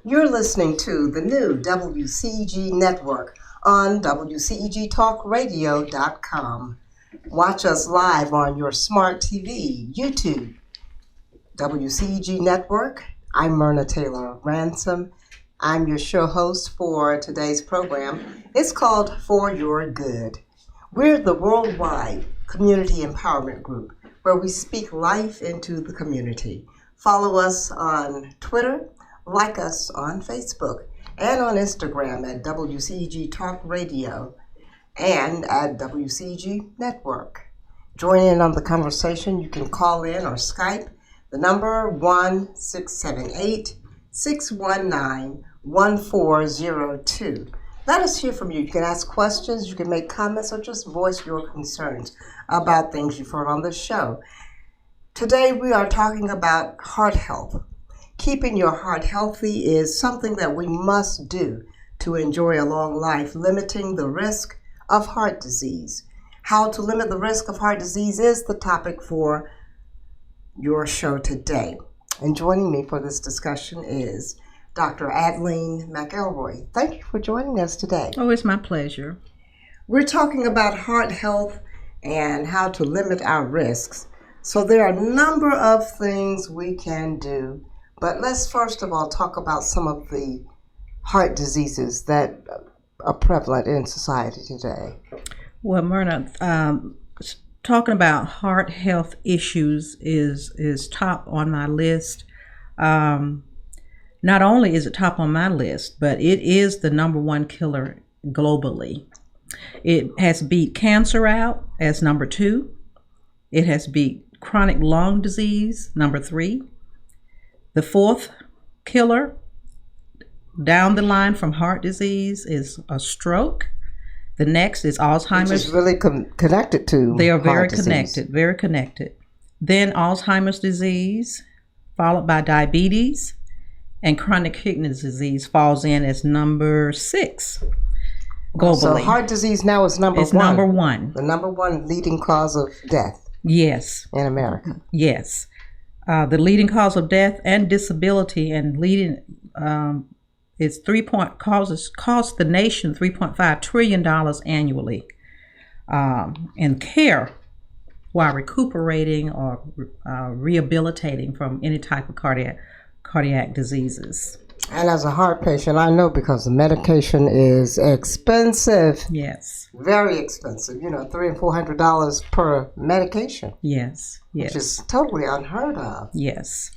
You're listening to the new WCEG network on WCEGTalkRadio.com. Watch us live on your smart TV, YouTube, WCEG Network. I'm Myrna Taylor Ransom. I'm your show host for today's program. It's called For Your Good. We're the worldwide community empowerment group where we speak life into the community. Follow us on Twitter, like us on Facebook, and on Instagram at WCEG Talk Radio and at WCEG Network. Join in on the conversation. You can call in or Skype. The number 1-678-619-1402. Let us hear from you. You can ask questions, you can make comments, or just voice your concerns about things you've heard on the show. Today we are talking about heart health. Keeping your heart healthy is something that we must do to enjoy a long life, limiting the risk of heart disease. How to limit the risk of heart disease is the topic for your show today. And joining me for this discussion is Dr. Adlene McElroy. Thank you for joining us today. Oh, it's my pleasure. We're talking about heart health and how to limit our risks. So there are a number of things we can do. But let's first of all talk about some of the heart diseases that are prevalent in society today. Well, Myrna, talking about heart health issues is top on my list. Not only is it top on my list, but it is the number one killer globally. It has beat cancer out as number 2. It has beat chronic lung disease, number 3. The 4th killer down the line from heart disease is a stroke. The next is Alzheimer's. Which is really connected to They are very heart disease. connected, very connected. Then Alzheimer's disease, followed by diabetes, and chronic kidney disease falls in as number 6 globally. So heart disease now is number 1. It's number 1. The number 1 leading cause of death. Yes. In America. Yes. The leading cause of death and disability, and leading is costs the nation $3.5 trillion annually in care while recuperating or rehabilitating from any type of cardiac diseases. And as a heart patient, I know because the medication is expensive. Yes. Very expensive. $300 and $400 per medication. Yes. Yes. Which is totally unheard of. Yes.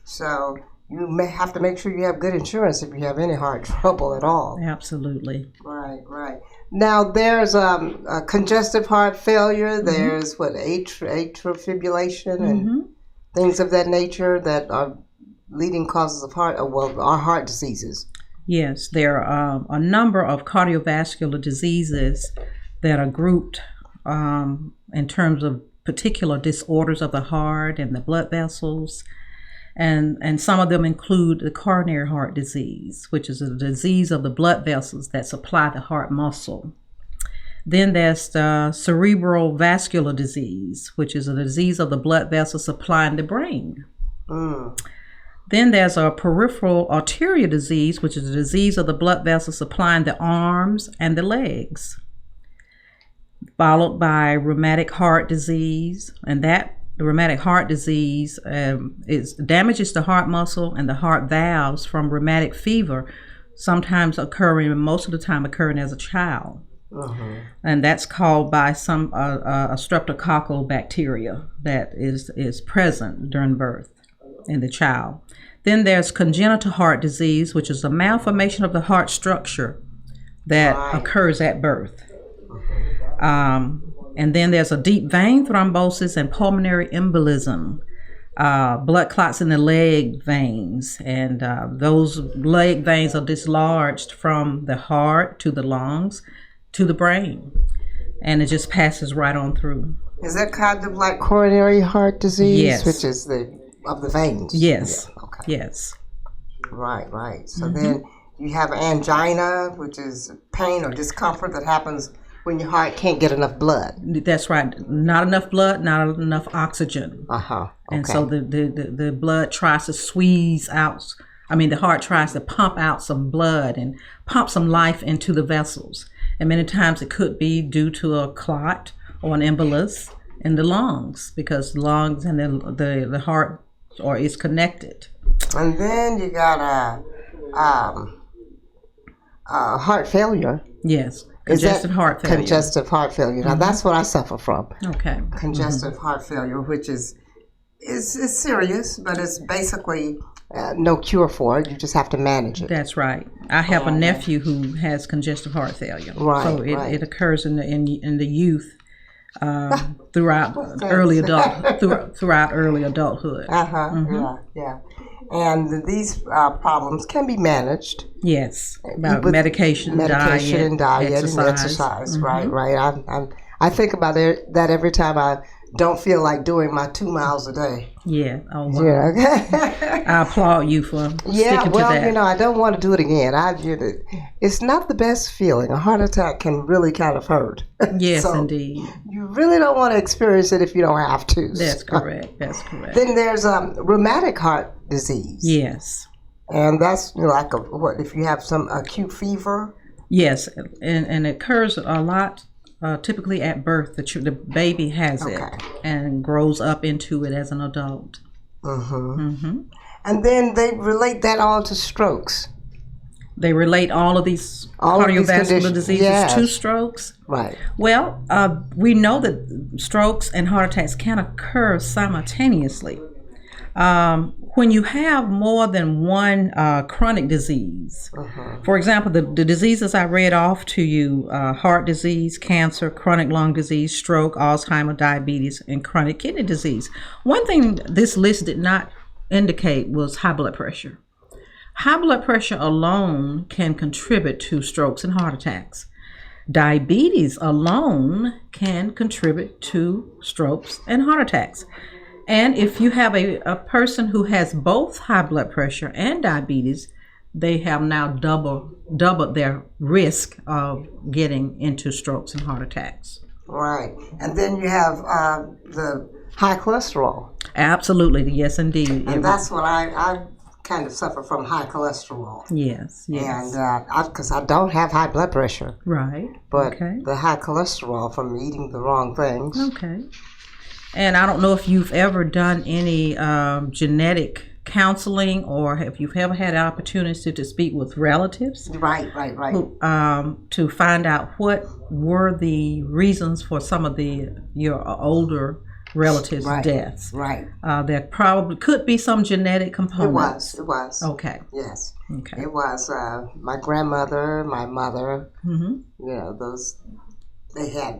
So you may have to make sure you have good insurance if you have any heart trouble at all. Absolutely. Right. Now there's a congestive heart failure. There's atrial fibrillation and things of that nature that are leading causes of heart diseases. Yes, there are a number of cardiovascular diseases that are grouped in terms of particular disorders of the heart and the blood vessels. And some of them include the coronary heart disease, which is a disease of the blood vessels that supply the heart muscle. Then there's the cerebral vascular disease, which is a disease of the blood vessels supplying the brain. Then there's a peripheral arterial disease, which is a disease of the blood vessels supplying the arms and the legs, followed by rheumatic heart disease. And the rheumatic heart disease damages the heart muscle and the heart valves from rheumatic fever, sometimes most of the time occurring as a child. And that's caused by some a streptococcal bacteria that is present during birth in the child. Then there's congenital heart disease, which is a malformation of the heart structure that occurs at birth. And then there's a deep vein thrombosis and pulmonary embolism, blood clots in the leg veins. And those leg veins are dislodged from the heart to the lungs to the brain. And it just passes right on through. Is that kind of like coronary heart disease? Yes. Which is of the veins? Yes. Yeah. Okay. Yes. Right. So then you have angina, which is pain or discomfort that happens when your heart can't get enough blood. That's right. Not enough blood, not enough oxygen. Okay. And so the blood tries to squeeze out the heart tries to pump out some blood and pump some life into the vessels. And many times it could be due to a clot or an embolus in the lungs, because the lungs and the heart is connected. And then you got heart failure. Yes, congestive heart failure. Congestive heart failure. Now that's what I suffer from. Okay. Congestive heart failure, which is serious, but it's basically no cure for it. You just have to manage it. That's right. I have a nephew who has congestive heart failure. Right. So it occurs in the youth throughout early adulthood. Yeah. And these problems can be managed. Yes, about medication, diet, and exercise. Right. I think about that every time I don't feel like doing my 2 miles a day. Yeah. Oh, wow. Yeah. I applaud you for sticking to that. I don't want to do it again. It's not the best feeling. A heart attack can really kind of hurt. Yes, so indeed. You really don't want to experience it if you don't have to. That's correct. Then there's rheumatic heart disease. Yes. And that's like if you have some acute fever? Yes, and it occurs a lot. Typically at birth, the baby has it and grows up into it as an adult. And then they relate that all to strokes. They relate all of these cardiovascular diseases to strokes. Right. Well, we know that strokes and heart attacks can occur simultaneously. When you have more than one chronic disease, for example, the diseases I read off to you, heart disease, cancer, chronic lung disease, stroke, Alzheimer's, diabetes, and chronic kidney disease. One thing this list did not indicate was high blood pressure. High blood pressure alone can contribute to strokes and heart attacks. Diabetes alone can contribute to strokes and heart attacks. And if you have a person who has both high blood pressure and diabetes, they have now doubled their risk of getting into strokes and heart attacks. Right. And then you have the high cholesterol. Absolutely. Yes, indeed. And that's what I kind of suffer from, high cholesterol. Yes. And because I don't have high blood pressure. Right. But the high cholesterol from eating the wrong things. Okay. And I don't know if you've ever done any genetic counseling, or if you've ever had an opportunity to speak with relatives. Right. Who, to find out what were the reasons for some of your older relatives' deaths. Right. There probably could be some genetic components. It was. Okay. Yes. Okay. It was my grandmother, my mother. They had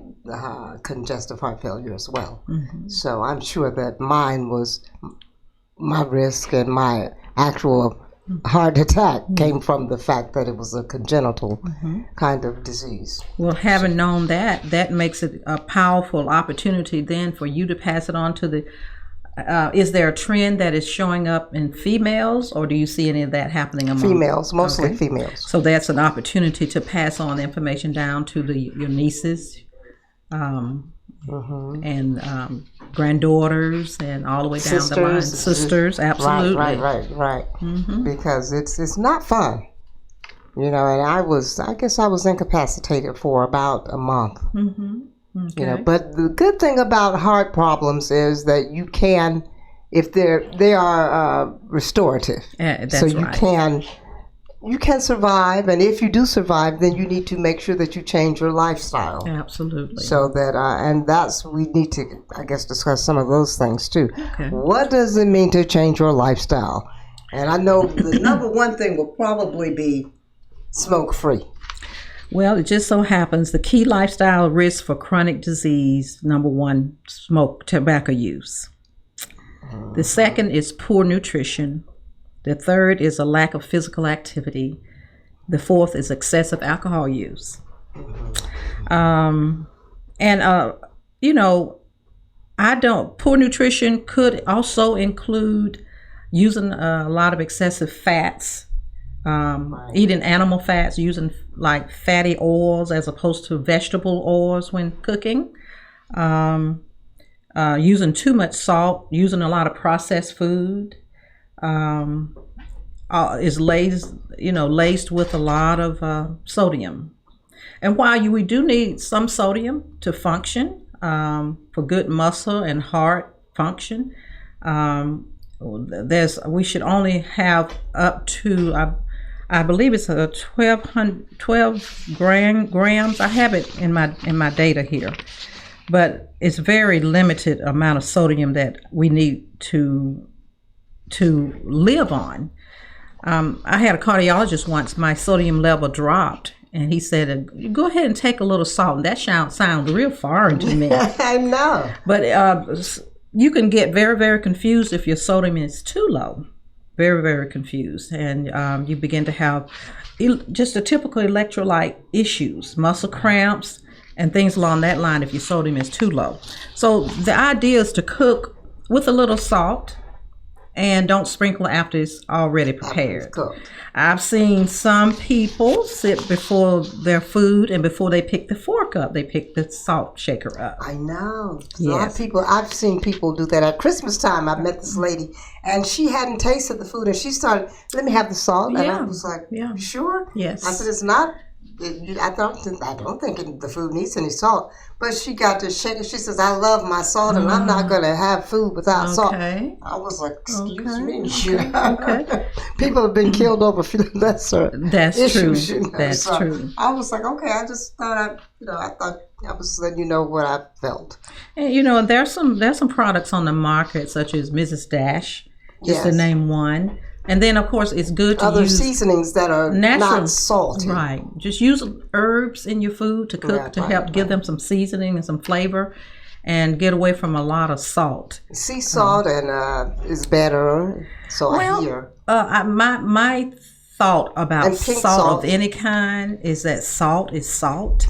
congestive heart failure as well. So I'm sure that mine was, my risk and my actual heart attack came from the fact that it was a congenital kind of disease. Well, having known that makes it a powerful opportunity then for you to pass it on to the is there a trend that is showing up in females, or do you see any of that happening among females? Mostly females. So that's an opportunity to pass on the information down to your nieces, and granddaughters, and all the way down the line. Sisters, absolutely. Right. Because it's not fun, and I guess I was incapacitated for about a month. Okay. But the good thing about heart problems is that you can, if they are restorative. That's so right. you can survive, and if you do survive, then you need to make sure that you change your lifestyle. Absolutely. So that we need to, I guess, discuss some of those things too. Okay. What does it mean to change your lifestyle? And I know the number one thing will probably be smoke-free. Well, it just so happens the key lifestyle risk for chronic disease, number one, tobacco use. The second is poor nutrition. The third is a lack of physical activity. The fourth is excessive alcohol use. Poor nutrition could also include using a lot of excessive fats. Eating animal fats, using like fatty oils as opposed to vegetable oils when cooking, using too much salt, using a lot of processed food, is laced with a lot of sodium. And while we do need some sodium to function, for good muscle and heart function, we should only have up to I believe it's a 12 grams. I have it in my data here, but it's very limited amount of sodium that we need to live on. I had a cardiologist once. My sodium level dropped, and he said, "Go ahead and take a little salt." And that sounds real foreign to me. I know. But you can get very, very confused if your sodium is too low. Very, very confused, and you begin to have just a typical electrolyte issues, muscle cramps, and things along that line if your sodium is too low. So the idea is to cook with a little salt, and don't sprinkle after it's already prepared. I've seen some people sit before their food, and before they pick the fork up, they pick the salt shaker up. I know. Yes. A lot of people, I've seen people do that. At Christmas time, I met this lady, and she hadn't tasted the food, and she started, "Let me have the salt." And I was like, "You sure?" Yes. I said, "It's not. I don't think the food needs any salt." But she got to shake it. She says, "I love my salt, and I'm not going to have food without salt." I was like, "Excuse me." Okay. People have been killed over lesser issues. True. That's true. I was like, okay. I just thought I was letting you know what I felt. And there's some products on the market such as Mrs. Dash, just to name one. And then, of course, it's good to other use seasonings that are not salty. Right. Just use herbs in your food to cook to help give them some seasoning and some flavor, and get away from a lot of salt. Sea salt is better. So I hear. My thought about salt of any kind is that salt is salt.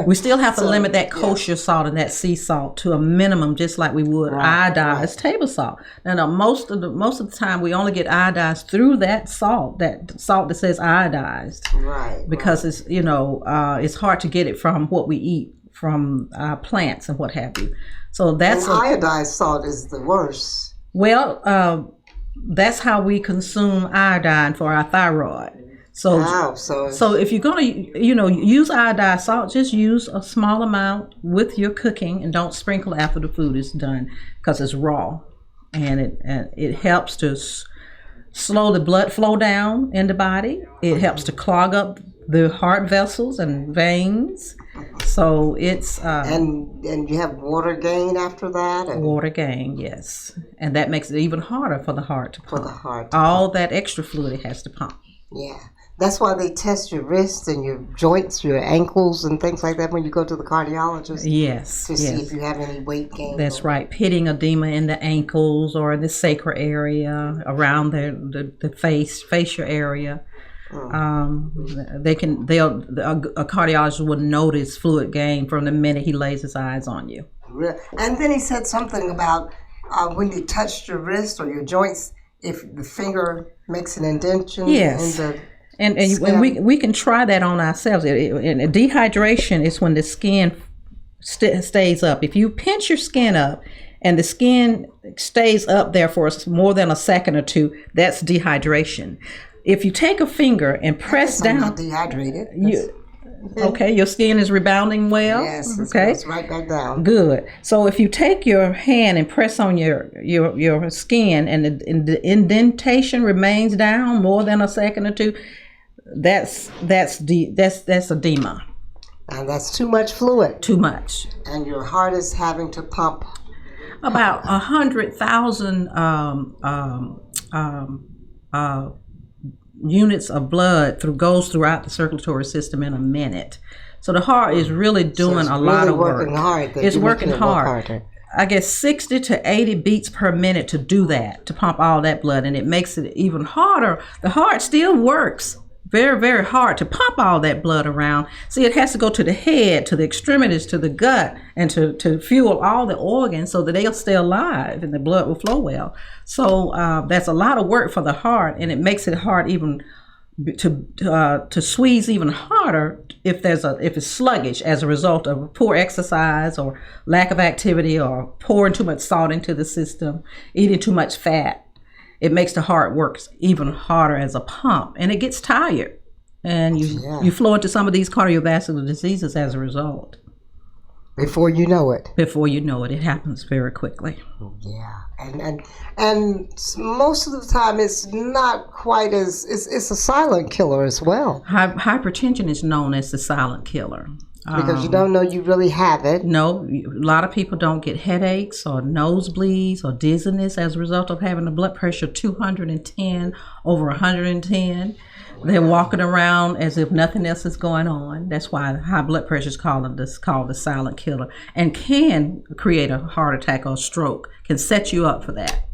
We still have to limit that kosher salt and that sea salt to a minimum, just like we would iodized table salt. Now, most of the time, we only get iodized through that salt that says iodized, because it's it's hard to get it from what we eat from plants and what have you. So that's iodized salt is the worst. Well. That's how we consume iodine for our thyroid. So if you're going to, use iodized salt, just use a small amount with your cooking, and don't sprinkle after the food is done, because it's raw, and it helps to slow the blood flow down in the body. It helps to clog up the heart vessels and veins. So it's and you have water gain after that. Water gain, yes, and that makes it even harder for the heart to pump. That extra fluid it has to pump. Yeah, that's why they test your wrists and your joints, your ankles, and things like that when you go to the cardiologist. Yes, to see if you have any weight gain. That's right. Pitting edema in the ankles or in the sacral area, around the facial area. A cardiologist would notice fluid gain from the minute he lays his eyes on you. And then he said something about when you touched your wrist or your joints, if the finger makes an indentation in the and we can try that on ourselves. And dehydration is when the skin stays up. If you pinch your skin up and the skin stays up there for more than a second or two, that's dehydration. If you take a finger and press down, I'm not dehydrated. Your skin is rebounding well. Yes, it's right back down. Good. So if you take your hand and press on your skin, and the indentation remains down more than a second or two, that's edema. And that's too much fluid. Too much. And your heart is having to pump about 100,000 units of blood goes throughout the circulatory system in a minute. So the heart is really doing a lot of work. It's working hard. I guess 60 to 80 beats per minute to do that, to pump all that blood, and it makes it even harder. The heart still works very, very hard to pump all that blood around. See, it has to go to the head, to the extremities, to the gut, and to fuel all the organs so that they'll stay alive and the blood will flow well. So that's a lot of work for the heart, and it makes it hard even to squeeze even harder if it's sluggish as a result of poor exercise or lack of activity or pouring too much salt into the system, eating too much fat. it makes the heart work even harder as a pump, and it gets tired. And you flow into some of these cardiovascular diseases as a result. Before you know it. Before you know it, it happens very quickly. Yeah, and most of the time it's not quite as it's a silent killer as well. Hypertension is known as the silent killer. Because you don't know you really have it. No, a lot of people don't get headaches or nosebleeds or dizziness as a result of having a blood pressure 210 over 110. They're walking around as if nothing else is going on. That's why high blood pressure is called the silent killer, and can create a heart attack or stroke, can set you up for that.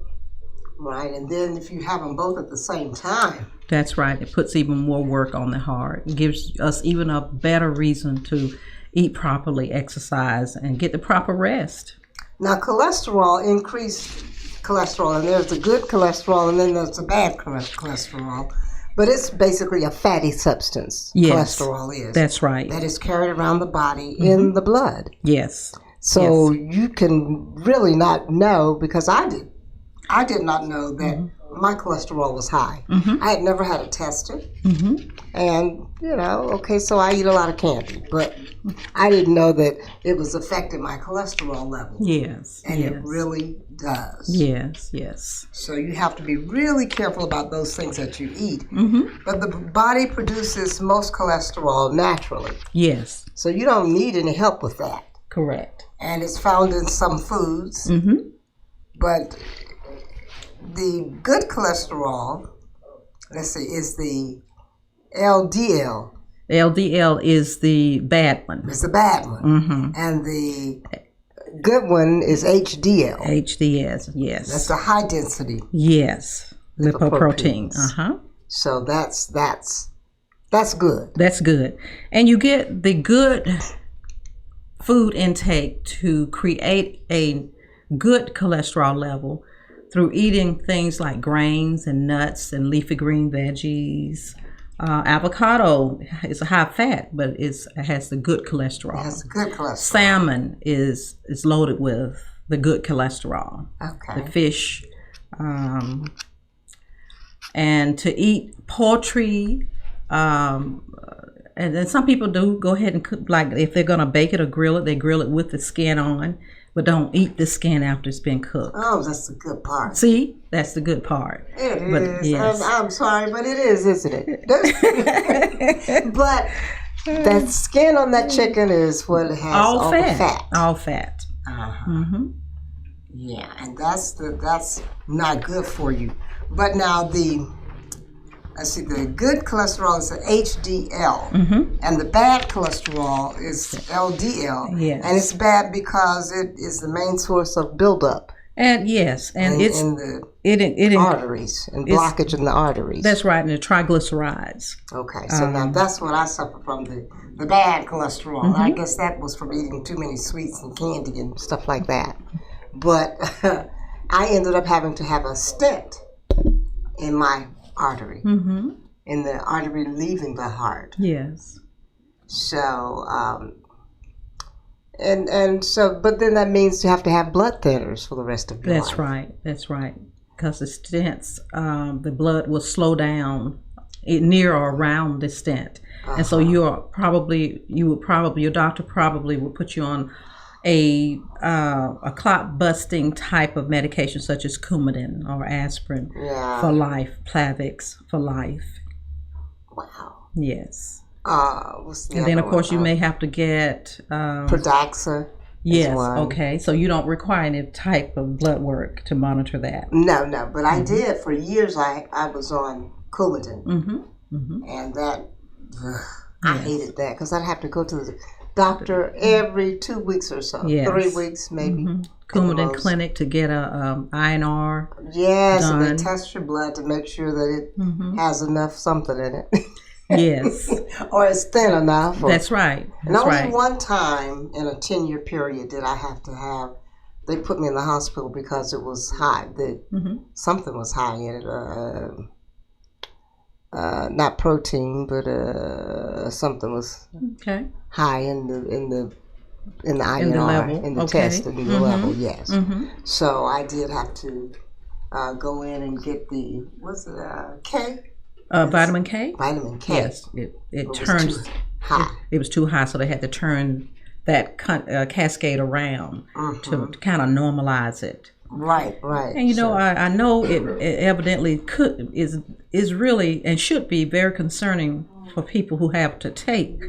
Right, and then if you have them both at the same time. That's right. It puts even more work on the heart. It gives us even a better reason to eat properly, exercise, and get the proper rest. Now, increased cholesterol, and there's the good cholesterol, and then there's the bad cholesterol. But it's basically a fatty substance. Yes, cholesterol is. That's right. That is carried around the body in the blood. Yes. So you can really not know, because I did not know that my cholesterol was high. I had never had it tested. And, so I eat a lot of candy. But I didn't know that it was affecting my cholesterol level. Yes. And it really does. Yes. So you have to be really careful about those things that you eat. But the body produces most cholesterol naturally. Yes. So you don't need any help with that. Correct. And it's found in some foods. But the good cholesterol, is the LDL. LDL is the bad one. It's the bad one. And the good one is HDL. HDL, yes. That's the high density. Yes. Lipoproteins. So that's good. That's good. And you get the good food intake to create a good cholesterol level through eating things like grains and nuts and leafy green veggies. Avocado is a high fat, but it has the good cholesterol. It has the good cholesterol. Salmon is loaded with the good cholesterol. Okay. The fish. And to eat poultry, and then some people do go ahead and cook, like if they're going to bake it or grill it, they grill it with the skin on, but don't eat the skin after it's been cooked. Oh, that's the good part. See, that's the good part. It is. Yes. I'm sorry, but it is, isn't it? But that skin on that chicken is what has all the fat. All fat. Yeah, and that's not good for you. But now the good cholesterol is the HDL, and the bad cholesterol is LDL. Yes. And it's bad because it is the main source of buildup. And yes, and it's in the arteries and blockage in the arteries. That's right, and the triglycerides. Okay, so now that's what I suffer from, the bad cholesterol. I guess that was from eating too many sweets and candy and stuff like that. But I ended up having to have a stent in my artery, in the artery leaving the heart. Yes. So, but then that means you have to have blood thinners for the rest of your life. That's right. Because the stents, the blood will slow down near or around the stent. And so your doctor probably will put you on a clot busting type of medication such as Coumadin or aspirin for life, Plavix for life. Wow. Yes. And then of course you may have to get Pradaxa. Yes. Okay. So you don't require any type of blood work to monitor that. No. But I did for years. I was on Coumadin, and that I hated that because I'd have to go to the doctor every 2 weeks or so, 3 weeks maybe. Coumadin clinic to get a INR. Yes, done. and they test your blood to make sure that it has enough something in it. Yes. Or it's thin enough. That's right. And only one time in a 10-year period did I have to have, they put me in the hospital because it was high. Something was high in it. Not protein, but something was high in the INR, level. in the test, in the level. Yes. So I did have to go in and get the K? Vitamin K. Vitamin K. Yes, it was turns too high. It was too high, so they had to turn that cascade around to kind of normalize it. Right. And I know it evidently is really and should be very concerning for people who have to take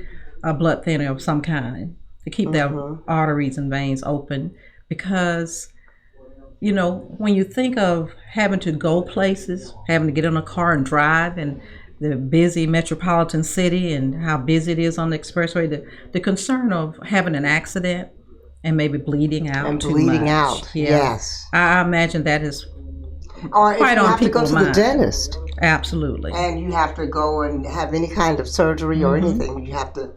a blood thinner of some kind to keep their arteries and veins open, because when you think of having to go places, having to get in a car and drive, and the busy metropolitan city and how busy it is on the expressway, the concern of having an accident and maybe bleeding out and too bleeding much. out. Yeah. Yes. I imagine that is or if quite you on have to go people's to the mind. dentist Absolutely. and you have to go and have any kind of surgery or anything, you have to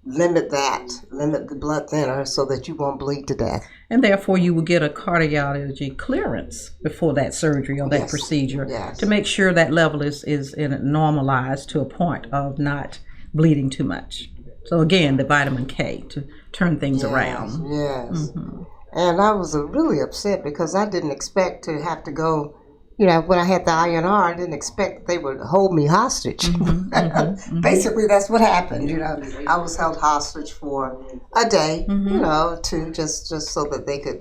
limit the blood thinner so that you won't bleed to death. And therefore you will get a cardiology clearance before that surgery or that procedure to make sure that level is normalized to a point of not bleeding too much. So again, the vitamin K to turn things around. Yes. And I was really upset because I didn't expect to have to go. When I had the INR, I didn't expect that they would hold me hostage. Basically, that's what happened. I was held hostage for a day, to just so that they could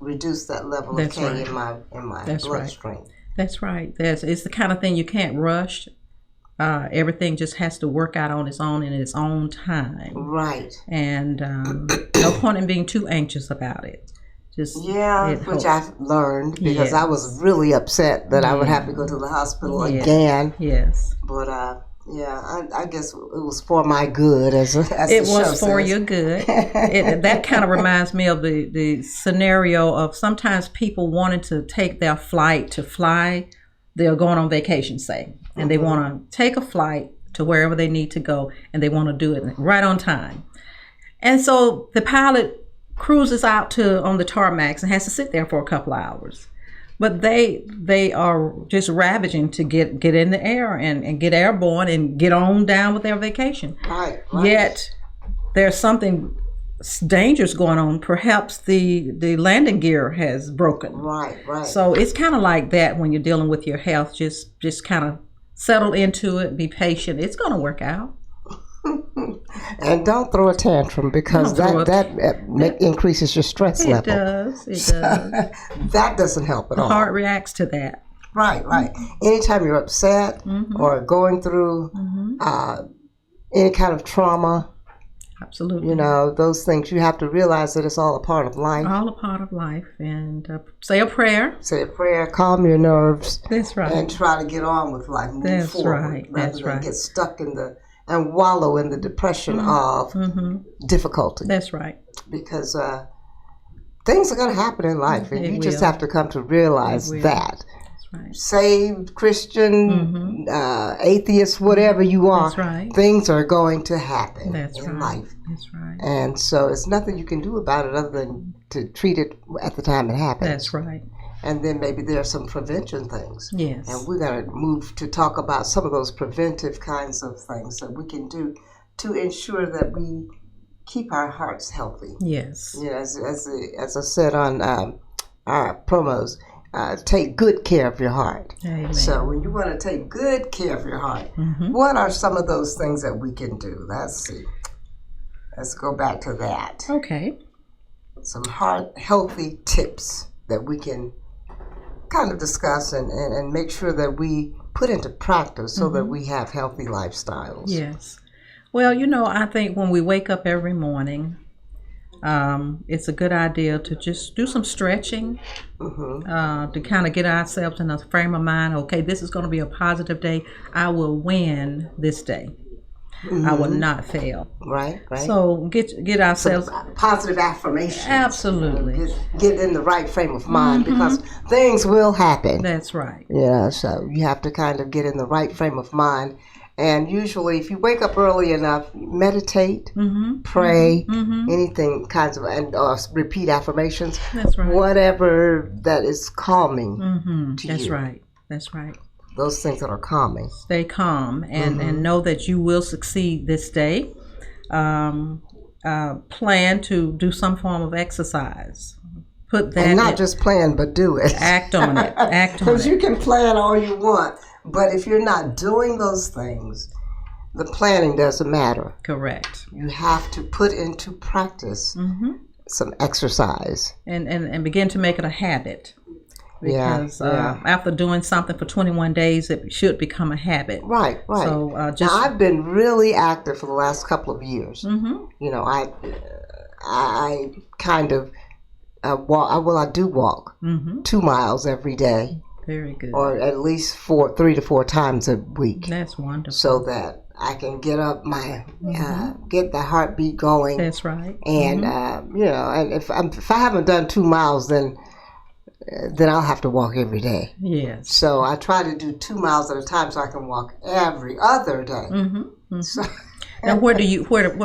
reduce that level of K in my bloodstream. That's right. It's the kind of thing you can't rush. Everything just has to work out on its own in its own time. Right. And no point in being too anxious about it. Which I've learned because I was really upset that I would have to go to the hospital again. Yes. But I guess it was for my good, as it was for your good. That kind of reminds me of the scenario of sometimes people wanting to take their flight to fly. They're going on vacation, say, and they want to take a flight to wherever they need to go, and they want to do it right on time. And so the pilot cruises out on the tarmacs and has to sit there for a couple of hours. But they are just ravaging to get in the air and get airborne and get on down with their vacation. Right. Yet there's something dangerous going on. Perhaps the landing gear has broken. Right. So it's kind of like that when you're dealing with your health. Just kind of settle into it, be patient. It's going to work out. And don't throw a tantrum because that increases your stress level. It does. That doesn't help at all. The heart reacts to that. Right. Anytime you're upset or going through any kind of trauma, absolutely, those things, you have to realize that it's all a part of life. All a part of life. And say a prayer. Say a prayer, calm your nerves. That's right. And try to get on with life, move forward. That's right. Get stuck and wallow in the depression of difficulty. That's right. Because things are going to happen in life, and you just have to come to realize that. That's right. Saved, Christian, atheist, whatever you are, things are going to happen in life. That's right. And so it's nothing you can do about it other than to treat it at the time it happens. That's right. And then maybe there are some prevention things. Yes. And we're going to move to talk about some of those preventive kinds of things that we can do to ensure that we keep our hearts healthy. Yes. As I said on our promos, take good care of your heart. Amen. So when you want to take good care of your heart, what are some of those things that we can do? Let's see. Let's go back to that. Okay. Some heart healthy tips that we can kind of discuss and make sure that we put into practice so that we have healthy lifestyles. Yes. Well, I think when we wake up every morning, it's a good idea to just do some stretching to kind of get ourselves in a frame of mind. Okay, this is going to be a positive day. I will win this day. I will not fail. Right. So get ourselves some positive affirmations. Absolutely. Get in the right frame of mind because things will happen. That's right. Yeah, so you have to kind of get in the right frame of mind. And usually if you wake up early enough, meditate, pray, anything kinds of, or repeat affirmations. That's right. Whatever that is calming to That's you. That's right. Those things that are calming. Stay calm and know that you will succeed this day. Plan to do some form of exercise. put that and not just plan, but do it. Act on it. Act on Because you it. can plan all you want, but if you're not doing those things, the planning doesn't matter. Correct. You have to put into practice some exercise. And begin to make it a habit. Because Yeah. after doing something for 21 days, it should become a habit. Right. So Now, I've been really active for the last couple of years. You know, I kind of walk. Well, I do walk 2 miles every day, Very good. or at least 3 to 4 times a week, That's wonderful. so that I can get up my get the heartbeat going. That's right. And you know, and if I haven't done 2 miles, then I'll have to walk every day. Yes. So I try to do 2 miles at a time, so I can walk every other day. So, Now, what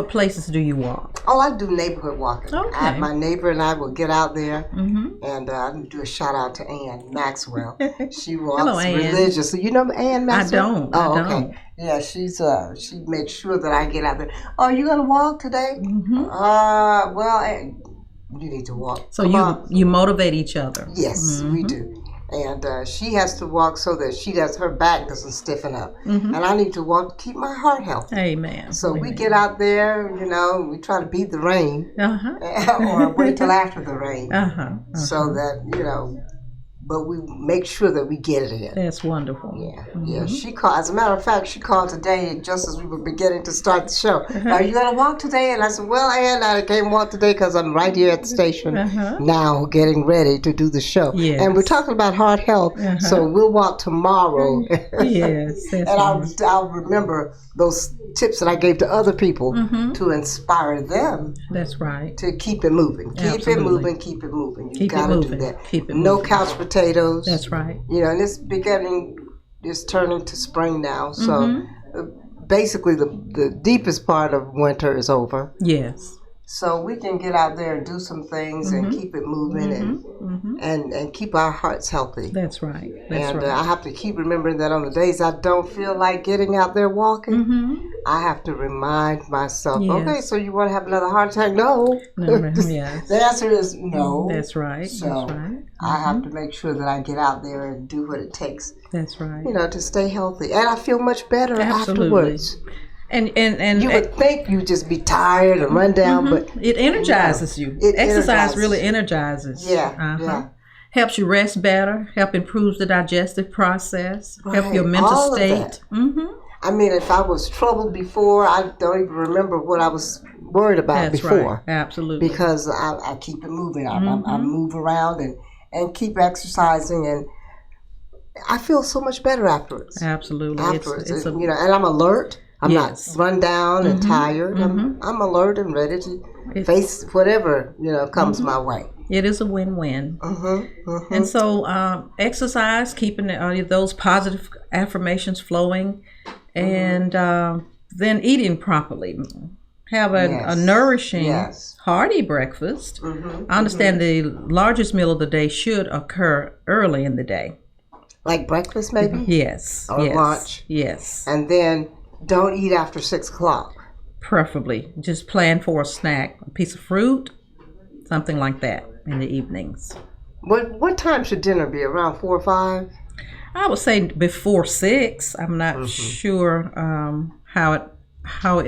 places do you walk? oh, I do neighborhood walking. Okay. My neighbor and I will get out there, and I'm do a shout out to Ann Maxwell. She walks Hello, Ann. religiously. You know Ann Maxwell? I don't. Oh, I okay. don't. Yeah, she made sure that I get out there. Oh, you gonna walk today? Well, you need to walk. So Come on. you motivate each other. Yes, we do. And she has to walk so that her back doesn't stiffen up. And I need to walk to keep my heart healthy. Amen. So we get out there, you know, we try to beat the rain Uh-huh. or wait till after the rain, Uh-huh. so that, you know, but we make sure that we get it in. That's wonderful. Yeah. She called. As a matter of fact, she called today just as we were beginning to start the show. Are you gonna walk today? And I said, well, Ann, I can't walk today because I'm right here at the station now, getting ready to do the show. Yes. And we're talking about heart health, so we'll walk tomorrow. Yes. That's And wonderful. I'll remember those tips that I gave to other people to inspire them That's right. to keep it moving. Keep it Absolutely. moving. Keep it moving. You Keep it gotta do moving. that. Keep it No moving. couch potatoes. That's right. You know, and it's turning to spring now. So basically, the deepest part of winter is over. Yes. So we can get out there and do some things and keep it moving and keep our hearts healthy. That's right. That's And right. I have to keep remembering that on the days I don't feel like getting out there walking, I have to remind myself, Yes. okay, so you want to have another heart attack? No. Yes. The answer is no. That's right. So That's right. I have to make sure that I get out there and do what it takes, That's right. you know, to stay healthy. And I feel much better Absolutely. afterwards. And You would think you'd just be tired and run down, but it energizes you. It Exercise energizes really you. energizes. Yeah. Helps you rest better. Help improves the digestive process. Help Right, your mental all of state. that. I mean, if I was troubled before, I don't even remember what I was worried about That's before. right. Absolutely. Because I keep it moving. I move around and keep exercising, and I feel so much better afterwards. Absolutely. Afterwards, It's a, you know, and I'm alert. I'm Yes. not run down and tired. I'm alert and ready to face whatever, you know, comes my way. it is a win-win. And so exercise, keeping those positive affirmations flowing, and then eating properly. Have a nourishing, Yes. hearty breakfast. I understand the largest meal of the day should occur early in the day. Like breakfast, maybe? Yes. Or yes, lunch. Yes. And then don't eat after 6 o'clock. Preferably. Just plan for a snack, a piece of fruit, something like that in the evenings. What time should dinner be? Around 4 or 5? I would say before 6. I'm not sure how it.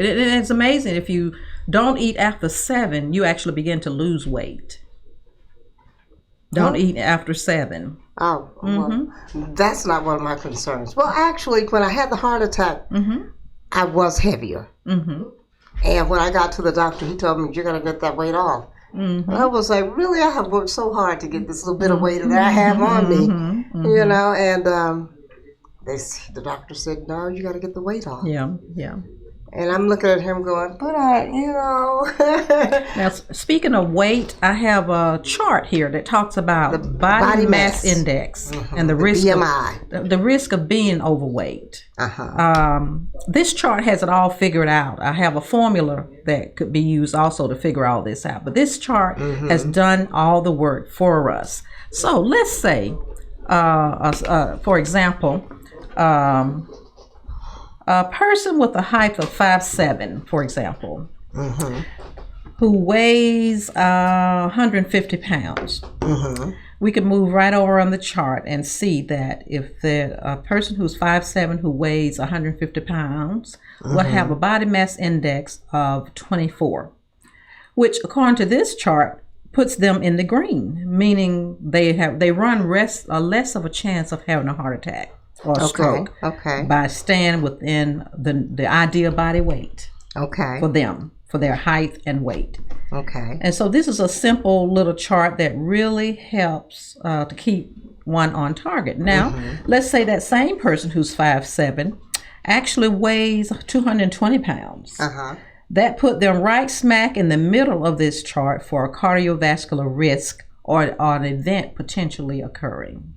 It's amazing if you don't eat after 7, you actually begin to lose weight. Don't eat after 7. Oh, well, that's not one of my concerns. Well, actually, when I had the heart attack, I was heavier. And when I got to the doctor, he told me, you're going to get that weight off. And I was like, really? I have worked so hard to get this little bit of weight that I have on me, you know? And the doctor said, no, you got to get the weight off. Yeah. And I'm looking at him going, but you know. Now, speaking of weight, I have a chart here that talks about the body mass index and the risk BMI. The risk of being overweight. This chart has it all figured out. I have a formula that could be used also to figure all this out. But this chart has done all the work for us. So let's say, for example, a person with a height of 5'7", for example, who weighs 150 pounds, we can move right over on the chart and see that if a person who's 5'7" who weighs 150 pounds will have a body mass index of 24, which according to this chart puts them in the green, meaning they run less of a chance of having a heart attack or a stroke by staying within the ideal body weight for them, for their height and weight. And so this is a simple little chart that really helps to keep one on target. Now, let's say that same person who's 5'7" actually weighs 220 pounds. That put them right smack in the middle of this chart for a cardiovascular risk or an event potentially occurring.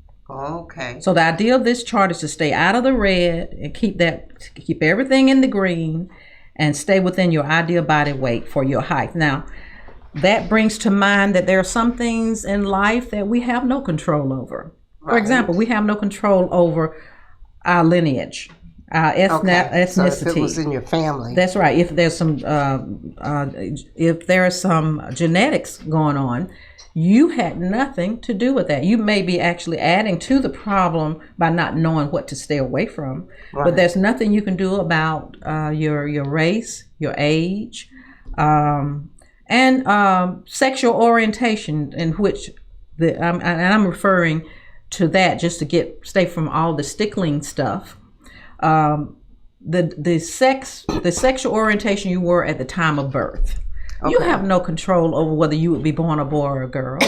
So the idea of this chart is to stay out of the red and keep everything in the green and stay within your ideal body weight for your height. Now, that brings to mind that there are some things in life that we have no control over. For example, we have no control over our lineage, our ethnicity. So if it was in your family. That's right. If there's some genetics going on, you had nothing to do with that. You may be actually adding to the problem by not knowing what to stay away from. But there's nothing you can do about your race, your age, and sexual orientation, in which I'm referring to that just to stay from all the stickling stuff. The sexual orientation you were at the time of birth. You have no control over whether you would be born a boy or a girl.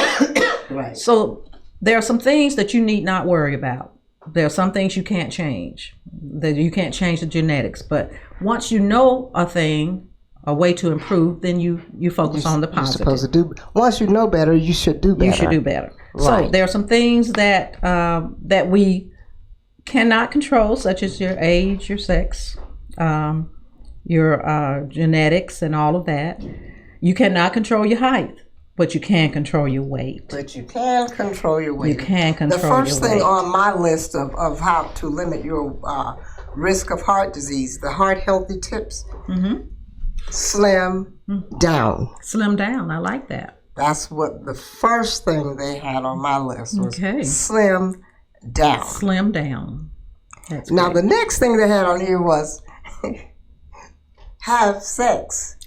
So there are some things that you need not worry about. There are some things you can't change. That you can't change the genetics. But once you know a way to improve, then you focus on the positive. You're supposed to do. Once you know better, you should do better. You should do better. So there are some things that we cannot control, such as your age, your sex, your genetics, and all of that. You cannot control your height, but you can control your weight. You can control your weight. The first thing on my list of how to limit your risk of heart disease, the heart healthy tips. Slim down. Slim down. I like that. That's what the first thing they had on my list was. Slim down. Slim down. Now the next thing they had on here was have sex.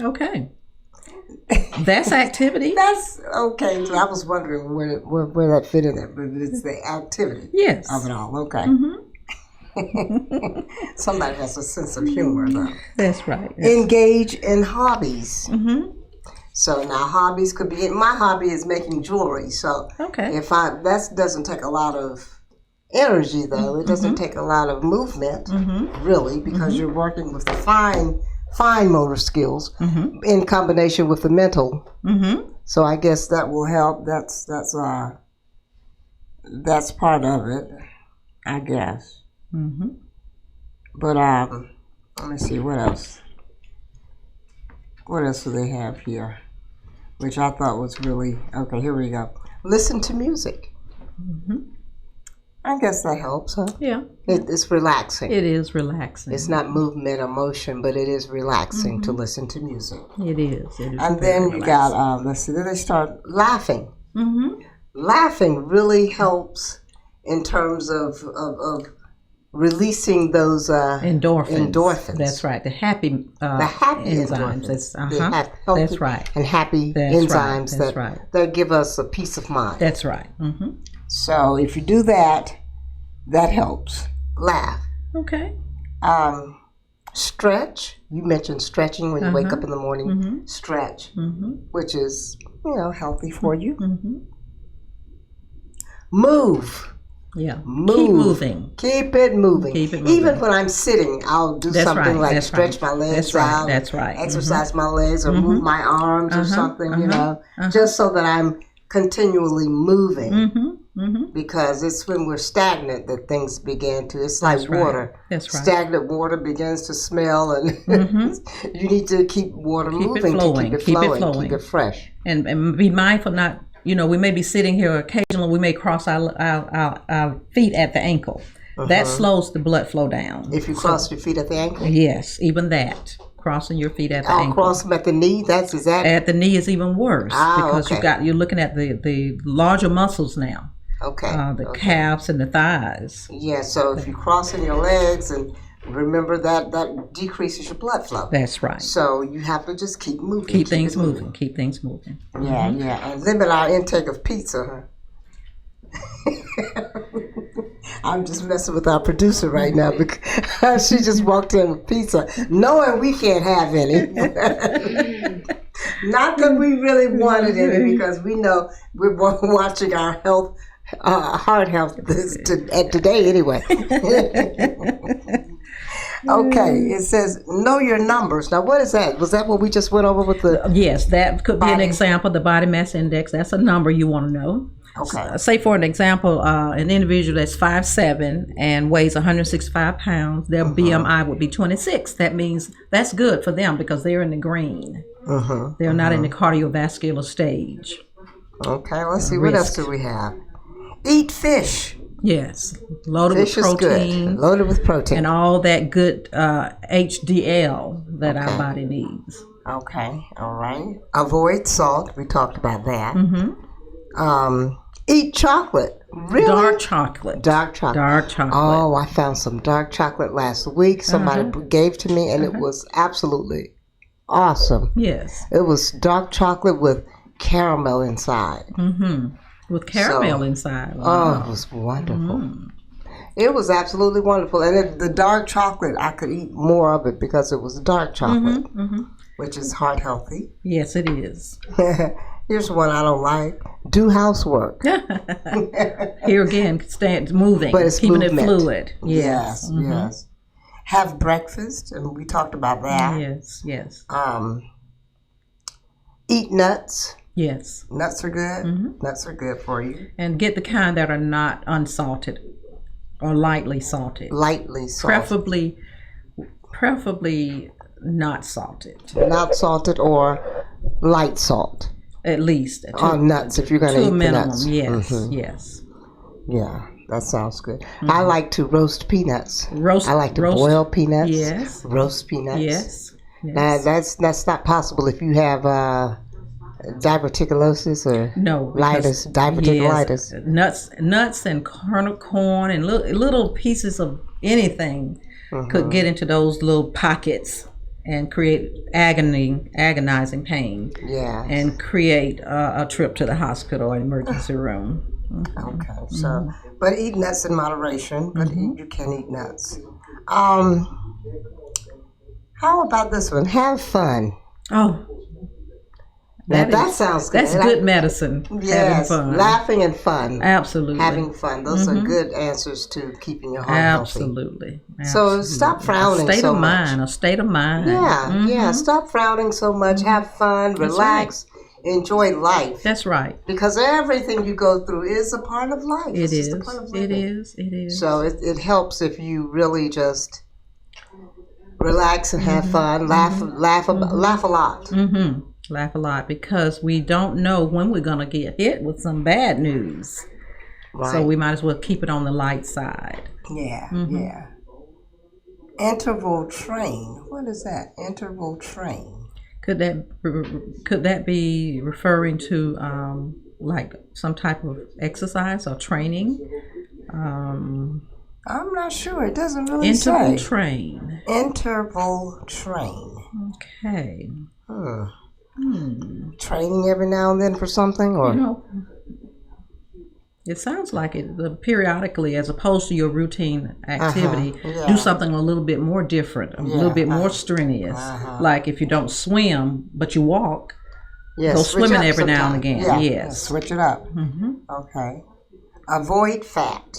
That's activity. That's okay. So I was wondering where that fit in there, but it's the activity of it all. Somebody has a sense of humor, though. That's right. Engage in hobbies. So now hobbies could be. My hobby is making jewelry. So if that doesn't take a lot of energy, though. It doesn't take a lot of movement, really, because you're working with the fine motor skills in combination with the mental. So I guess that will help. That's part of it, I guess. But let me see, what else? What else do they have here? Which I thought was really okay. Here we go. Listen to music. I guess that helps, huh? Yeah. It's relaxing. It is relaxing. It's not movement or motion, but it is relaxing to listen to music. It is. And then you got, let's see, then they start laughing. Laughing really helps in terms of releasing those endorphins. That's right. The happy enzymes. That's right. And happy enzymes that give us a peace of mind. That's right. So if you do that, that helps. Laugh. Stretch. You mentioned stretching when you wake up in the morning. Stretch, which is, healthy for you. Move. Yeah. Move. Keep it moving. Even when I'm sitting, I'll do something like stretch my legs out. That's right. Exercise my legs or move my arms or something, just so that I'm continually moving. Because it's when we're stagnant that things begin to, it's like water. That's right. Stagnant water begins to smell, and you need to keep water moving, keep it flowing, keep it fresh. And be mindful not, we may be sitting here occasionally, we may cross our feet at the ankle. That slows the blood flow down. If you cross your feet at the ankle? Yes, even that. crossing your feet at the I'll ankle. cross them at the knee. Is that At the knee is even worse because okay. you're looking at the larger muscles now. Okay. The calves and the thighs. Yeah, so if you're crossing your legs, and remember that decreases your blood flow. That's right. So you have to just keep moving. Keep things moving. Keep things moving. Yeah, yeah. And limit our intake of pizza, huh? I'm just messing with our producer right now because she just walked in with pizza, knowing we can't have any. Not that we really wanted any, because we know we're watching our health, heart health today anyway. Okay, it says know your numbers. Now, what is that? Was that what we just went over with the? Yes, that could be an body? example. The body mass index. That's a number you want to know. Okay. Say for an example, an individual that's 5'7" and weighs 165 pounds, their BMI would be 26. That means that's good for them because they're in the green. They're not in the cardiovascular stage. Okay, let's see. What else do we have? Eat fish. Yes, loaded Fish with is protein. good. Loaded with protein. And all that good HDL that our body needs. Okay, all right. Avoid salt. We talked about that. Eat chocolate. Really? Dark chocolate. Dark chocolate. Dark chocolate. Oh, I found some dark chocolate last week. Somebody gave to me, and it was absolutely awesome. Yes. It was dark chocolate with caramel inside. With caramel inside. Oh, Wow. it was wonderful. It was absolutely wonderful. And the dark chocolate, I could eat more of it because it was dark chocolate, which is heart healthy. Yes, it is. Here's one I don't like. Do housework. Here again, stand moving, But it's keeping movement. it fluid. Yes, yes. Have breakfast, and we talked about that. Yes, yes, Eat nuts. yes. Nuts are good. Nuts are good for you. And get the kind that are not unsalted or lightly salted. Lightly salted. Preferably not salted. Not salted or light salt. At least. On nuts, if you're going to eat the minimum, nuts. yes, yes. Yeah, that sounds good. I like to roast peanuts. Roast. I like to boil peanuts. Yes. Roast peanuts. Yes. Now, that's not possible if you have diverticulosis or diverticulitis. Nuts and kernel corn and little pieces of anything could get into those little pockets and create agonizing pain. Yeah. And create a trip to the hospital or emergency room. Okay, so but eat nuts in moderation. But you can eat nuts. How about this one? Have fun. Oh. That sounds good. That's good medicine. Yes, having fun. Laughing and fun. Absolutely. Having fun. Those are good answers to keeping your heart healthy. Absolutely. So stop frowning so much. A state of mind. Yeah, yeah. Stop frowning so much. Have fun. Relax. Enjoy life. That's right. Because everything you go through is a part of life. It is. Just a part of It living. is. It is. So it helps if you really just relax and have fun. Laugh a lot. Laugh a lot because we don't know when we're going to get hit with some bad news. Right. So we might as well keep it on the light side. Yeah, yeah. Interval train. What is that? Interval train. Could that be referring to like some type of exercise or training? I'm not sure. It doesn't really Interval say. train. Interval train. Okay. Training every now and then for something, or it sounds like it periodically, as opposed to your routine activity, do something a little bit more different, a little bit more strenuous. Like if you don't swim but you walk, go swimming every now and again. Yeah, yes, switch it up. Okay. Avoid fat.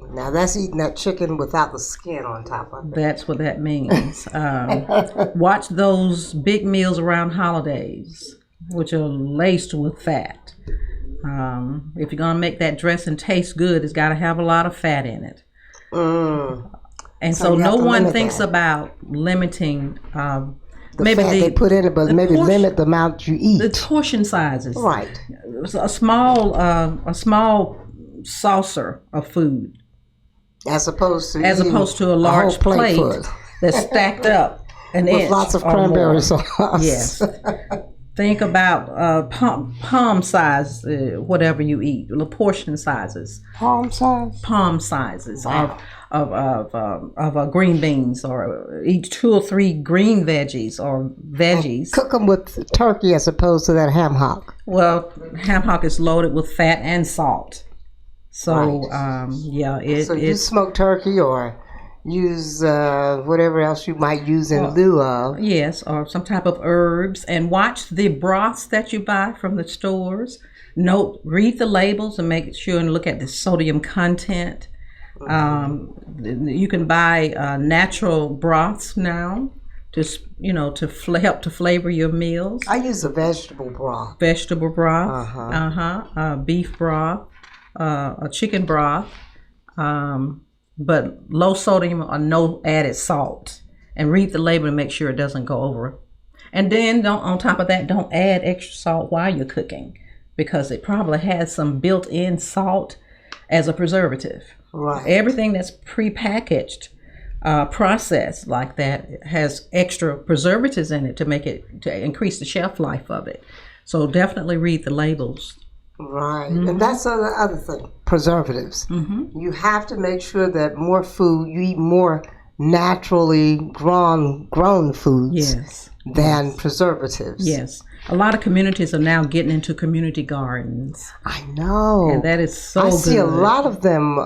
Now that's eating that chicken without the skin on top of it. That's what that means. Watch those big meals around holidays, which are laced with fat. If you're gonna make that dressing taste good, it's got to have a lot of fat in it. And so no one thinks about limiting maybe fat they put in it, but maybe limit the amount you eat. The portion sizes. Right. A small saucer of food. As opposed to a large plate that's stacked up An with inch lots of or cranberry more. sauce. Yes. Think about palm size, whatever you eat, little portion sizes. Palm size? Palm sizes Wow. of green beans, or eat 2 or 3 green veggies or veggies. Cook them with turkey as opposed to that ham hock. Well, ham hock is loaded with fat and salt. So, Right. yeah, So you smoke turkey or use whatever else you might use in lieu of. yes, or some type of herbs, and watch the broths that you buy from the stores. Read the labels and make sure and look at the sodium content. You can buy natural broths now to help to flavor your meals. I use a vegetable broth. Vegetable broth, beef broth, a chicken broth, but low sodium or no added salt. And read the label and make sure it doesn't go over. And then on top of that, don't add extra salt while you're cooking, because it probably has some built-in salt as a preservative. Right. Everything that's prepackaged, processed like that has extra preservatives in it to increase the shelf life of it. So definitely read the labels. Right. And that's the other thing, preservatives. You have to make sure that you eat more naturally grown foods than preservatives. Yes. A lot of communities are now getting into community gardens. I know. And that is so I good. see a lot of them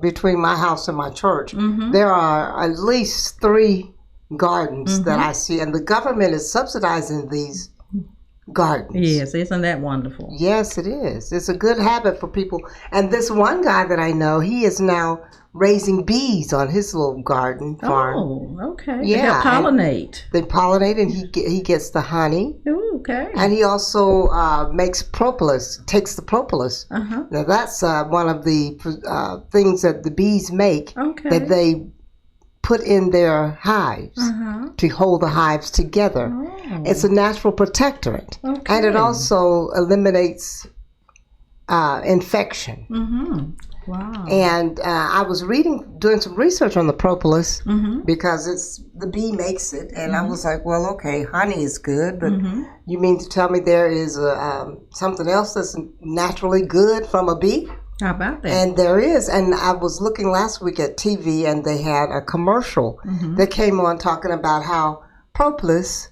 between my house and my church. There are at least 3 gardens that I see, and the government is subsidizing these gardens. Yes, isn't that wonderful? Yes, it is. It's a good habit for people. And this one guy that I know, he is now raising bees on his little garden farm. Oh, okay. Yeah, They pollinate. They pollinate, and he gets the honey. Ooh, okay. And he also makes propolis, takes the propolis. Now that's one of the things that the bees make that they put in their hives to hold the hives together. It's a natural protectorant. And it also eliminates infection. Wow. And I was doing some research on the propolis because the bee makes it, and I was like, well, okay, honey is good, but you mean to tell me there is something else that's naturally good from a bee? How about that? And there is, and I was looking last week at TV, and they had a commercial that came on talking about how propolis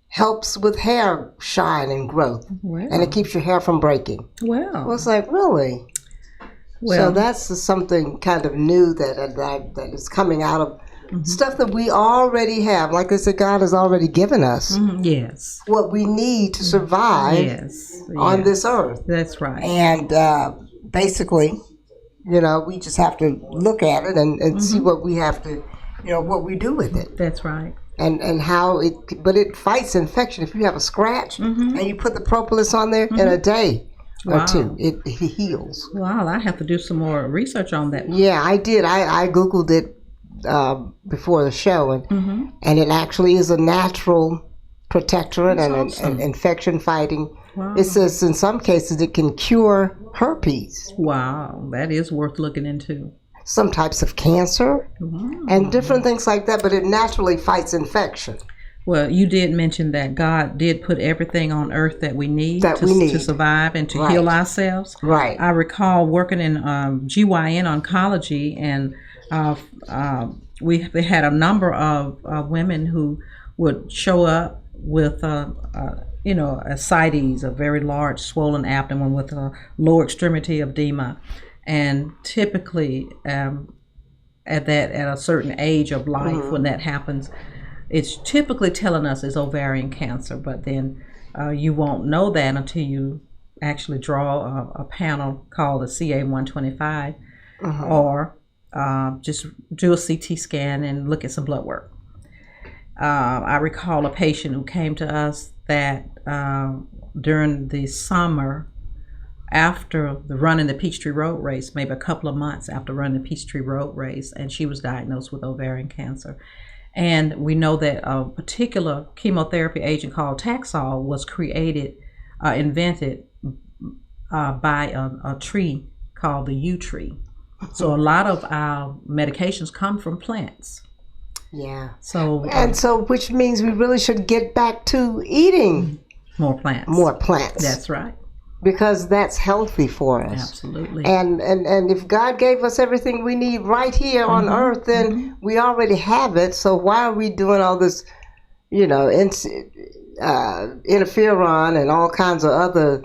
helps with hair shine and growth, and it keeps your hair from breaking. Well, I was like, really? Well, So that's something kind of new that is coming out of stuff that we already have. Like I said, God has already given us yes. what we need to survive on this earth. That's right. And basically, we just have to look at it and see what we have to, what we do with it. That's right. And how but it fights infection. If you have a scratch and you put the propolis on there in a day or 2, it heals. Wow, I have to do some more research on that. Yeah, I did. I Googled it before the show, and it actually is a natural protectorant and infection fighting. Wow. It says in some cases it can cure herpes. Wow, that is worth looking into. Some types of cancer and different things like that, but it naturally fights infection. Well, you did mention that God did put everything on earth that we need to survive and to heal ourselves. Right. I recall working in GYN oncology, and we had a number of women who would show up with ascites, a very large swollen abdomen with a lower extremity edema, and typically at a certain age of life when that happens, it's typically telling us it's ovarian cancer, but then you won't know that until you actually draw a panel called a CA-125 or just do a CT scan and look at some blood work. I recall a patient who came to us that during the summer, after running the Peachtree Road Race, maybe a couple of months after running the Peachtree Road Race, and she was diagnosed with ovarian cancer. And we know that a particular chemotherapy agent called Taxol was invented by a tree called the yew tree. So a lot of our medications come from plants. Yeah. So And so, which means we really should get back to eating more plants. more plants. That's right. Because that's healthy for us. Absolutely. And if God gave us everything we need right here on earth, then we already have it. So why are we doing all this, interferon and all kinds of other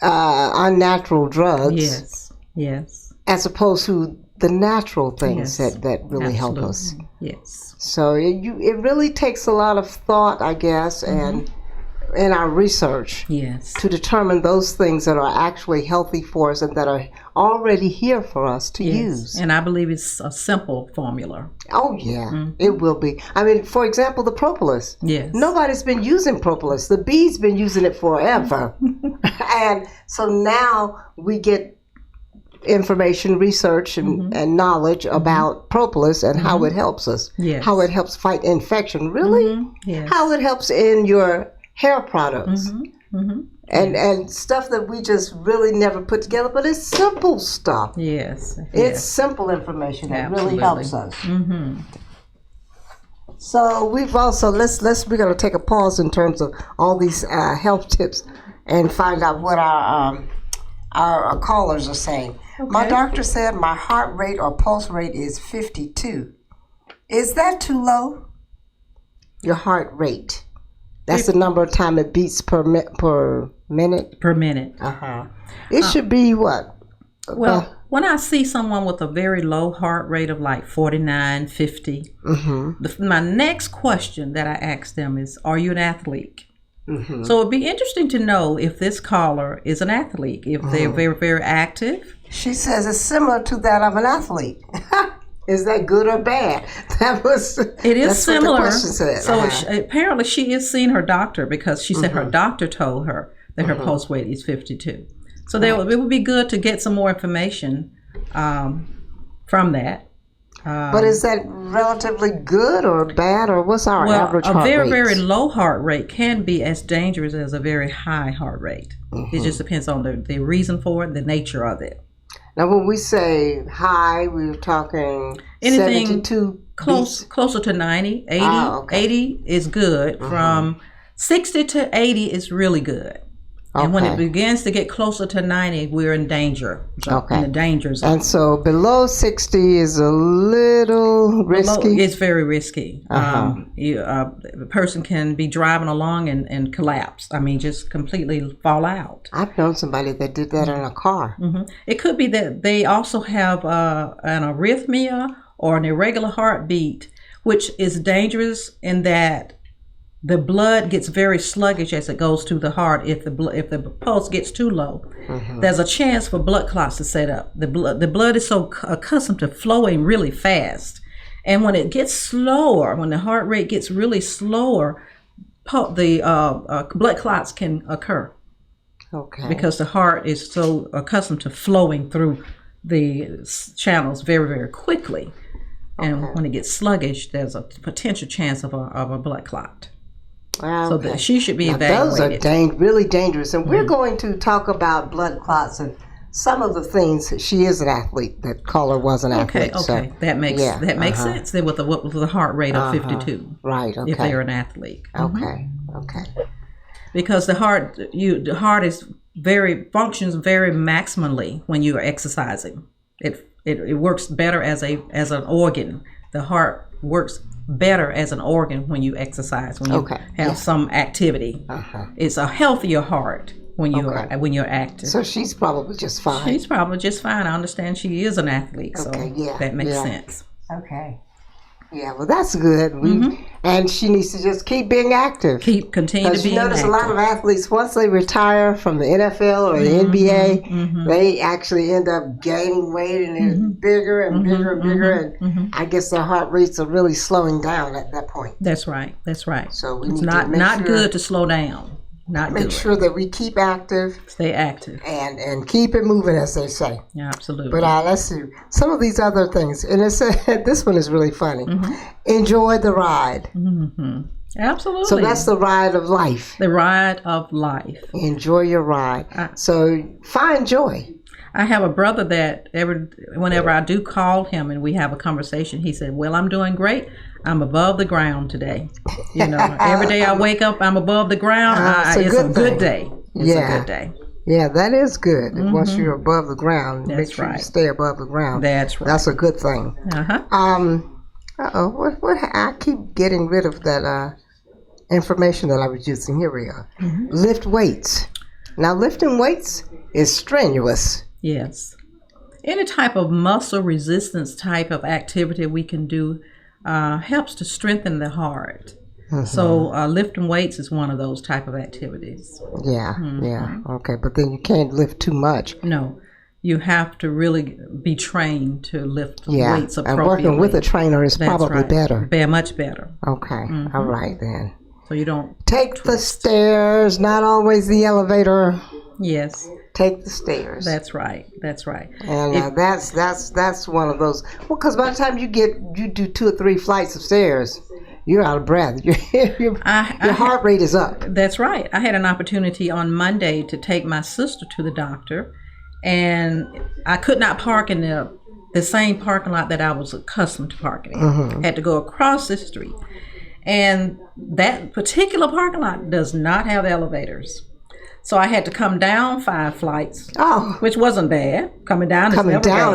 unnatural drugs? Yes. As opposed to the natural things Yes. that really help us. Yes. So it really takes a lot of thought, I guess, and in our research Yes. to determine those things that are actually healthy for us and that are already here for us to use. And I believe it's a simple formula. Oh, yeah, it will be. I mean, for example, the propolis. Yes. Nobody's been using propolis. The bees been using it forever. And so now we get information, research, and knowledge about propolis and how it helps us. Yes. How it helps fight infection. Really? Yes. How it helps in your hair products. And stuff that we just really never put together, but it's simple stuff. Yes. It's simple information that really helps us. So we've also we're going to take a pause in terms of all these health tips and find out what our callers are saying. Okay. My doctor said my heart rate or pulse rate is 52. Is that too low? Your heart rate. That's the number of time it beats per minute. Per minute. It should be what? Well, when I see someone with a very low heart rate of like 49, 50, my next question that I ask them is, are you an athlete? So it'd be interesting to know if this caller is an athlete, if they're very, very active. She says it's similar to that of an athlete. Is that good or bad? It is similar. What the question said. So apparently she is seeing her doctor because she said her doctor told her that her pulse rate is 52. So it would be good to get some more information from that. But is that relatively good or bad, or what's our average heart rate? A very, very low heart rate can be as dangerous as a very high heart rate. It just depends on the reason for it, the nature of it. Now, when we say high, we're talking anything 72 closer to 90, 80. 80 is good. From 60 to 80 is really good. And when it begins to get closer to 90, we're in danger. In the danger zone. And so below 60 is a little risky? It's very risky. A person can be driving along and collapse. I mean, just completely fall out. I've known somebody that did that in a car. It could be that they also have an arrhythmia or an irregular heartbeat, which is dangerous in that the blood gets very sluggish as it goes to the heart. If the pulse gets too low, there's a chance for blood clots to set up. The blood is so accustomed to flowing really fast, and when it gets slower, when the heart rate gets really slower, the blood clots can occur. Because the heart is so accustomed to flowing through the channels very, very quickly, and when it gets sluggish, there's a potential chance of a blood clot. So that she should be evaluated. Those are really dangerous. And we're going to talk about blood clots and some of the things. She is an athlete. That caller was an athlete. Okay. So, that makes sense. Then with the heart rate of 52. Right. Okay. If they're an athlete. Okay. Because the heart is functions very maximally when you are exercising. It works better as an organ. The heart works better as an organ when you exercise, when you have some activity. It's a healthier heart when you're active. So she's probably just fine. She's probably just fine. I understand she is an athlete, so that makes sense. Okay. Yeah, well, that's good. And she needs to just keep being active. Continue to be active. Because you notice a lot of athletes, once they retire from the NFL or the NBA, they actually end up gaining weight and they're bigger and bigger and bigger. And I guess their heart rates are really slowing down at that point. That's right. So it's not good to slow down. Make sure that we keep active. Stay active. And keep it moving, as they say. Yeah, absolutely. But let's see. Some of these other things. And this one is really funny. Enjoy the ride. Absolutely. So that's the ride of life. The ride of life. Enjoy your ride. So find joy. I have a brother that whenever I do call him and we have a conversation, he said, "Well, I'm doing great. I'm above the ground today. You know, every day I wake up, I'm above the ground. It's a good day. It's a good day." Yeah, that is good. Once you're above the ground, That's make sure right. you stay above the ground. That's right. That's a good thing. What I keep getting rid of that information that I was using. Here we are. Lift weights. Now, lifting weights is strenuous. Yes. Any type of muscle resistance type of activity we can do helps to strengthen the heart. So lifting weights is one of those type of activities. Yeah, okay. But then you can't lift too much. No. You have to really be trained to lift weights appropriately. And working with a trainer is probably better. Much better. Okay. All right, then. So you don't take the stairs, not always the elevator. Yes. Take the stairs. That's right. That's right. And that's one of those. Well, because by the time you do 2 or 3 flights of stairs, you're out of breath. Your heart rate is up. That's right. I had an opportunity on Monday to take my sister to the doctor, and I could not park in the same parking lot that I was accustomed to parking in. Had to go across the street. And that particular parking lot does not have elevators. So I had to come down 5 flights, which wasn't bad. Coming down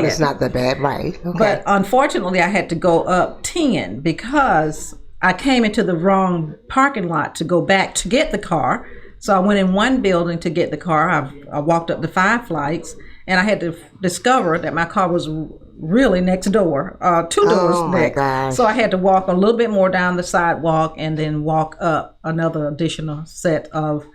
is not that bad, right? Okay. But unfortunately, I had to go up 10 because I came into the wrong parking lot to go back to get the car. So I went in one building to get the car. I walked up the 5 flights, and I had to discover that my car was really next door, 2 doors next. Gosh. So I had to walk a little bit more down the sidewalk and then walk up another additional set of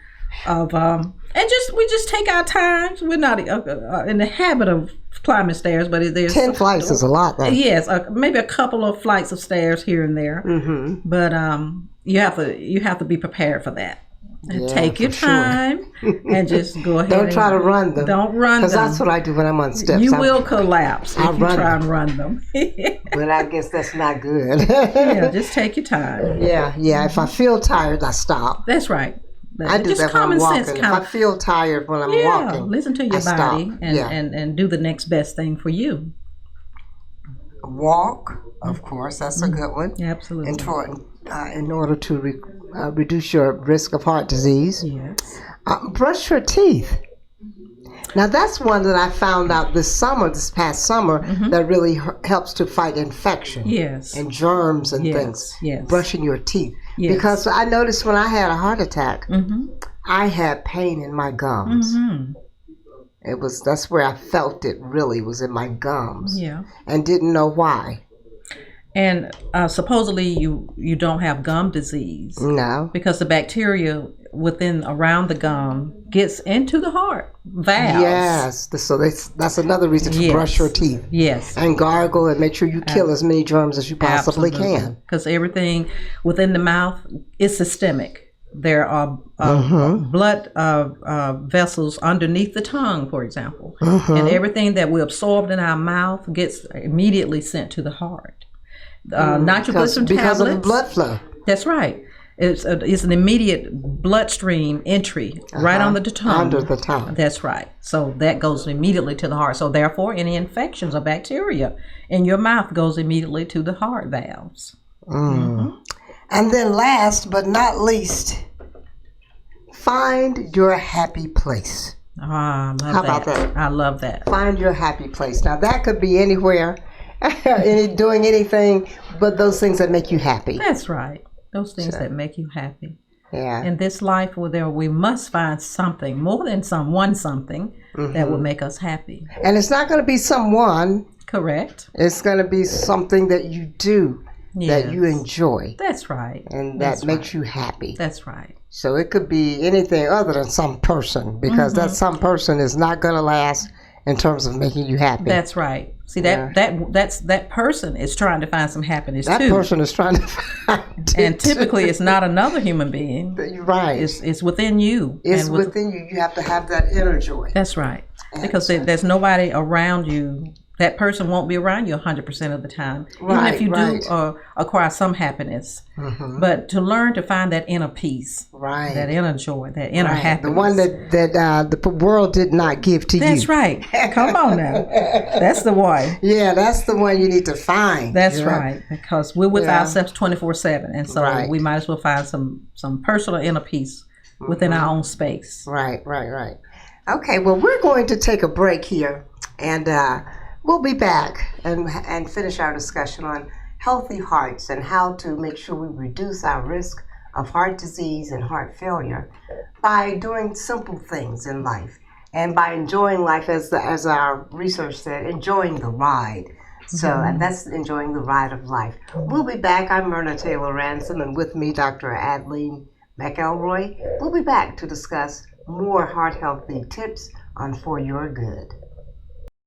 and we just take our time. We're not in the habit of climbing stairs, but there's 10 flights is a lot, though. Yes, maybe a couple of flights of stairs here and there. But you have to be prepared for that. And take your time and just go ahead. Don't try to run them. Don't run them. Because that's what I do when I'm on steps. You will collapse if you try and run them. But I guess that's not good. Yeah, just take your time. Yeah. If I feel tired, I stop. That's right. I do that when I'm walking. If I feel tired when I'm walking, listen to your body and do the next best thing for you. Walk, of course, that's a good one. Absolutely. In order to reduce your risk of heart disease. Yes. Brush your teeth. Now that's one that I found out this past summer, that really helps to fight infection. Yes. And germs and things. Yes. Brushing your teeth. Yes. Because I noticed when I had a heart attack, I had pain in my gums. That's where I felt it really was in my gums. Yeah. And didn't know why. And supposedly you don't have gum disease. No. Because the bacteria around the gum gets into the heart valves. Yes. So that's another reason to brush your teeth. Yes. And gargle and make sure you kill as many germs as you possibly can. Because everything within the mouth is systemic. There are blood vessels underneath the tongue, for example. And everything that we absorb in our mouth gets immediately sent to the heart. Nitroglycerin tablets. Because of the blood flow. That's right. It's an immediate bloodstream entry right under the tongue. Under the tongue. That's right. So that goes immediately to the heart. So therefore, any infections or bacteria in your mouth goes immediately to the heart valves. And then last but not least, find your happy place. I love How about that? I love that. Find your happy place. Now that could be anywhere, doing anything but those things that make you happy. That's right. Those things that make you happy. Yeah. In this life, we must find something, more than something that will make us happy. And it's not going to be someone. Correct. It's going to be something that you do that you enjoy. That's right. And that makes you happy. That's right. So it could be anything other than some person, because that some person is not going to last in terms of making you happy. That's right. See, that person is trying to find some happiness too. That person is trying to find it and typically it's not another human being. Right. It's within you. It's within you. You have to have that inner joy. That's right. Because there's nobody around you that person won't be around you 100% of the time, even Right, if you right. do acquire some happiness. Mhm. But to learn to find that inner peace, Right. that inner joy, that inner Right. happiness. The one that the world did not give to you. That's right. Come on now. That's the one. Yeah, that's the one you need to find. That's you know? right. Because we're with Yeah. ourselves 24/7, and so Right. we might as well find some personal inner peace within our own space. Right, right, right. Okay, well, we're going to take a break here, and we'll be back and finish our discussion on healthy hearts and how to make sure we reduce our risk of heart disease and heart failure by doing simple things in life and by enjoying life, as our research said, enjoying the ride. So, and that's enjoying the ride of life. We'll be back. I'm Myrna Taylor Ransom, and with me, Dr. Adlene McElroy. We'll be back to discuss more heart healthy tips on For Your Good.